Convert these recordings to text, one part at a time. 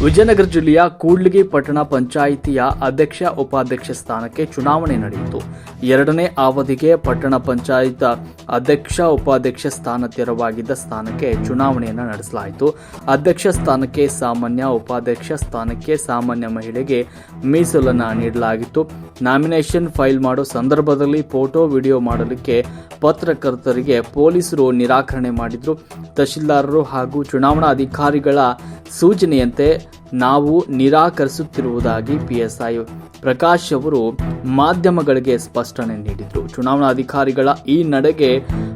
ವಿಜಯನಗರ ಜಿಲ್ಲೆಯ ಕೂಡ್ಲಿಗಿ ಪಟ್ಟಣ ಪಂಚಾಯಿತಿಯ ಅಧ್ಯಕ್ಷ ಉಪಾಧ್ಯಕ್ಷ ಸ್ಥಾನಕ್ಕೆ ಚುನಾವಣೆ ನಡೆಯಿತು. ಎರಡನೇ ಅವಧಿಗೆ ಪಟ್ಟಣ ಪಂಚಾಯತ್ ಅಧ್ಯಕ್ಷ ಉಪಾಧ್ಯಕ್ಷ ಸ್ಥಾನ ತೆರವಾಗಿದ್ದ ಸ್ಥಾನಕ್ಕೆ ಚುನಾವಣೆಯನ್ನು ನಡೆಸಲಾಯಿತು. ಅಧ್ಯಕ್ಷ ಸ್ಥಾನಕ್ಕೆ ಸಾಮಾನ್ಯ, ಉಪಾಧ್ಯಕ್ಷ ಸ್ಥಾನಕ್ಕೆ ಸಾಮಾನ್ಯ ಮಹಿಳೆಗೆ ಮೀಸಲನ್ನು ನೀಡಲಾಗಿತ್ತು. ನಾಮಿನೇಷನ್ ಫೈಲ್ ಮಾಡೋ ಸಂದರ್ಭದಲ್ಲಿ ಫೋಟೋ ವಿಡಿಯೋ ಮಾಡಲಿಕ್ಕೆ ಪತ್ರಕರ್ತರಿಗೆ ಪೊಲೀಸರು ನಿರಾಕರಣೆ ಮಾಡಿದ್ರು. ತಹಶೀಲ್ದಾರರು ಹಾಗೂ ಚುನಾವಣಾ ಅಧಿಕಾರಿಗಳ ಸೂಚನೆಯಂತೆ ನಾವು ನಿರಾಕರಿಸುತ್ತಿರುವುದಾಗಿ ಪಿಎಸ್ಐ ಪ್ರಕಾಶ್ ಅವರು ಮಾಧ್ಯಮಗಳಿಗೆ ಸ್ಪಷ್ಟನೆ ನೀಡಿದರು. ಚುನಾವಣಾಧಿಕಾರಿಗಳ ಈ ನಡೆಗೆ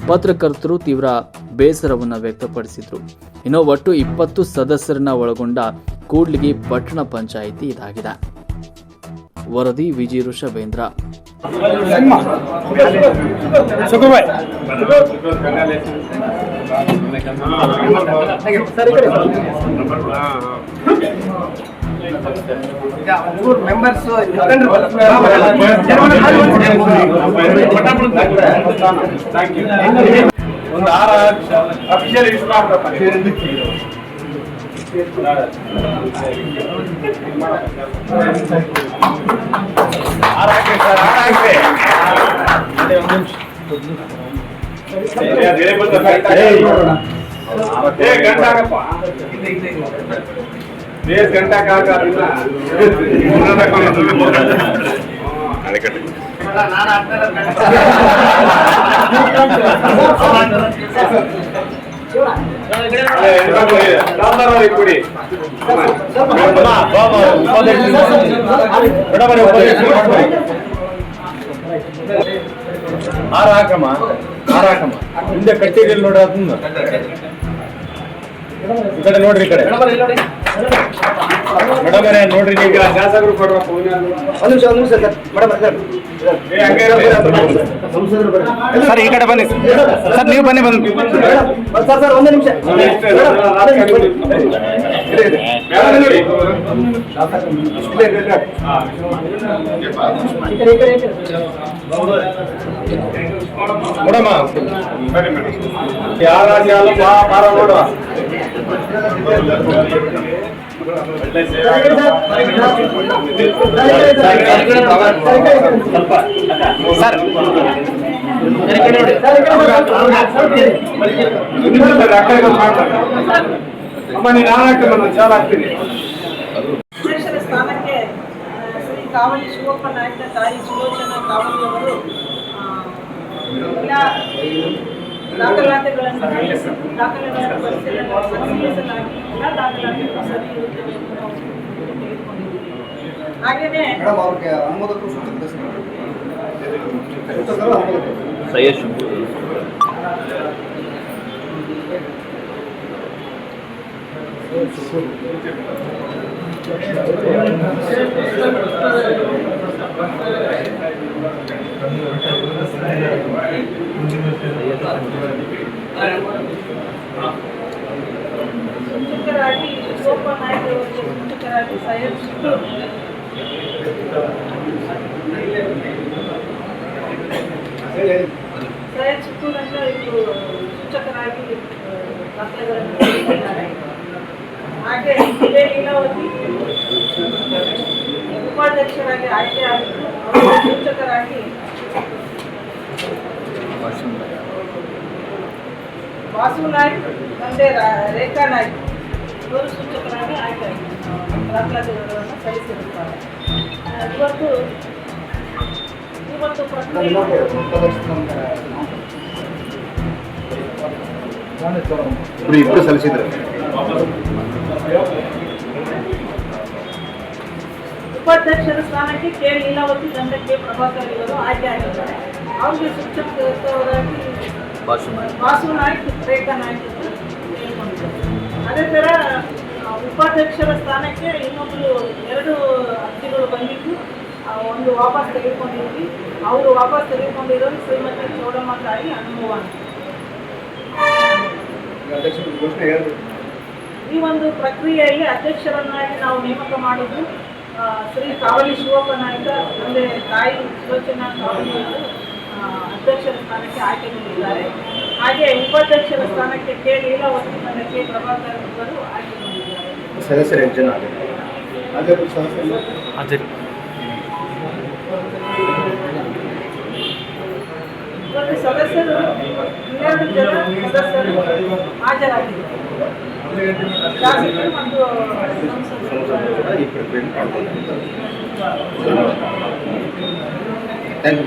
ಪತ್ರಕರ್ತರು ತೀವ್ರ ಬೇಸರವನ್ನು ವ್ಯಕ್ತಪಡಿಸಿದರು. ಇನ್ನು ಒಟ್ಟು 20 ಸದಸ್ಯರನ್ನ ಒಳಗೊಂಡ ಕೂಡ್ಲಿಗಿ ಪಟ್ಟಣ ಪಂಚಾಯಿತಿ ಇದಾಗಿದೆ. ವರದಿ ವಿಜಿ ಋಷಭೇಂದ್ರ. ಒಂದು 6 ಅಫಿಷಿಯಲ್ ಇಷ್ಟ ಕೊಡಿ ಹಾಕಮ್ಮ ಹಿಂದೆ ಕಟ್ಟಿಗೆ ನೋಡ್ರಿ, ಅದನ್ನ ಈ ಕಡೆ ನೋಡ್ರಿ, ಈ ಕಡೆ ಮೇಡಮ್ ನೋಡ್ರಿ. ಈಗ ಶಾಸಕರು ಕೊಡ್ಬೇಕು. ಸರ್ ಈ ಕಡೆ ಬನ್ನಿ ಸರ್, ನೀವು ಬನ್ನಿ ಸರ್. ಒಂದೇ ನಿಮಿಷ ನೋಡಮ್ಮ, ಯಾರ ನೋಡುವ ಸರ್. ಅಮ್ಮ ನೀನು ನಾನು ಚಾಲ ಆಗ್ತೀನಿ. ಅಧ್ಯಕ್ಷರ ಸ್ಥಾನಕ್ಕೆ ಶ್ರೀ ಕಾವಲಿ ಶಿವಪ್ಪ ನಾಯ್ಕ ತಾಯಿ ಸುಲೋಚನಾ ಕಾವಲಿ ಅವರು ಎಲ್ಲ ದಾಖಲಾತಿಗಳನ್ನು ಪರಿಶೀಲಿಸಲಾಗಿ ಎಲ್ಲ ದಾಖಲಾತಿಗಳು ಸರಿ ಇರುತ್ತವೆ ಎಂದು ನಾವು ತೆಗೆದುಕೊಂಡಿದ್ದೀವಿ. ಹಾಗೆಯೇ ಶಿಕ್ಷಕರಾಗಿ ಶಿವಪ್ಪ ನಾಯ್ಕ ಅವರಿಗೆ ಶಿಕ್ಷಕರಾಗಿ ಸೈಯದ್ ಚಿತ್ತೂರ್ ಅಂತ ಇವರು ಶಿಕ್ಷಕರಾಗಿ ದಾಖಲೆಗಳನ್ನು ನೀಡಿದ್ದಾರೆ. ಹಾಗೆ ಲೀಲಾವತಿ ಉಪಾಧ್ಯಕ್ಷರಾಗಿ ಆಯ್ಕೆಯಾಗಿದ್ದು ಅವರು ಶಿಕ್ಷಕರಾಗಿ ವಾಸು ನಾಯ್ಕ್ ತಂದೆ ರೇಖಾ ನಾಯ್ಕ್ ಇವರು ಶಿಕ್ಷಕರಾಗಿ ಆಯ್ಕೆಯಾಗಿದ್ದು ದಾಖಲಾತಿಗಳನ್ನು ಸಲ್ಲಿಸಿರುತ್ತಾರೆ. ಇವತ್ತು ಪ್ರಕ್ರಿಯೆ ಸಲ್ಲಿಸಿದ್ರೆ ಉಪಾಧ್ಯಕ್ಷರ ಸ್ಥಾನಕ್ಕೆ ಕೆ ಲೀಲಾವತಿ ತಂದೆ ಕೆ ಪ್ರಭಾಕರ್ ಇವರು ಆಯ್ಕೆಯಾಗಿದ್ದಾರೆ. ಅವ್ರಿಗೆ ಶಿಕ್ಷಕರಾಗಿ ವಾಸು ನಾಯ್ಕ್ ರೇಖಾ ನಾಯ್ಕ್ ಹೇಳ್ಕೊಂಡಿದ್ದಾರೆ. ಅದೇ ಥರ ಉಪಾಧ್ಯಕ್ಷರ ಸ್ಥಾನಕ್ಕೆ ಇನ್ನೊಬ್ಬರು 2 ಅರ್ಜಿಗಳು ಬಂದಿದ್ದು ಒಂದು ವಾಪಸ್ ತೆಗೆದುಕೊಂಡಿದ್ವಿ. ಅವರು ವಾಪಸ್ ತೆಗೆದುಕೊಂಡಿರೋದು ಶ್ರೀಮತಿ ಚೌಡಮ್ಮ ತಾಯಿ ಅನುಭವ. ಈ ಒಂದು ಪ್ರಕ್ರಿಯೆಯಲ್ಲಿ ಅಧ್ಯಕ್ಷರನ್ನಾಗಿ ನಾವು ನೇಮಕ ಮಾಡುವುದು ಶ್ರೀ ಕಾವಲಿ ಶಿವಪ್ಪ ನಾಯ್ಕ ತಂದೆ ತಾಯಿ ಸುಲೋಚನಾ ಕಾವಲಿ ಅಧ್ಯಕ್ಷರ ಸ್ಥಾನಕ್ಕೆ ಆಯ್ಕೆಗೊಂಡಿದ್ದಾರೆ. ಹಾಗೆ ಉಪಾಧ್ಯಕ್ಷರ ಸ್ಥಾನಕ್ಕೆ ಕೆ ಲೀಲಾವತಿ ತಂದೆ ಕೆ ಪ್ರಭಾಕರ್ ಅವರು ಆಯ್ಕೆಗೊಂಡಿದ್ದಾರೆ. ಸದಸ್ಯರು ಎಷ್ಟು ಜನ ಅದೇ ಅದೇ ಇವತ್ತು ಸದಸ್ಯರು 12 ಜನ ಸದಸ್ಯರು ಹಾಜರಾಗಿದ್ದಾರೆ. ಶಾಸಕರು ಮತ್ತು ಸಂಸದರು. ಈ ಪ್ರಕ್ರಿಯೆ ಮಾಡ್ಬೋದು. Thank you.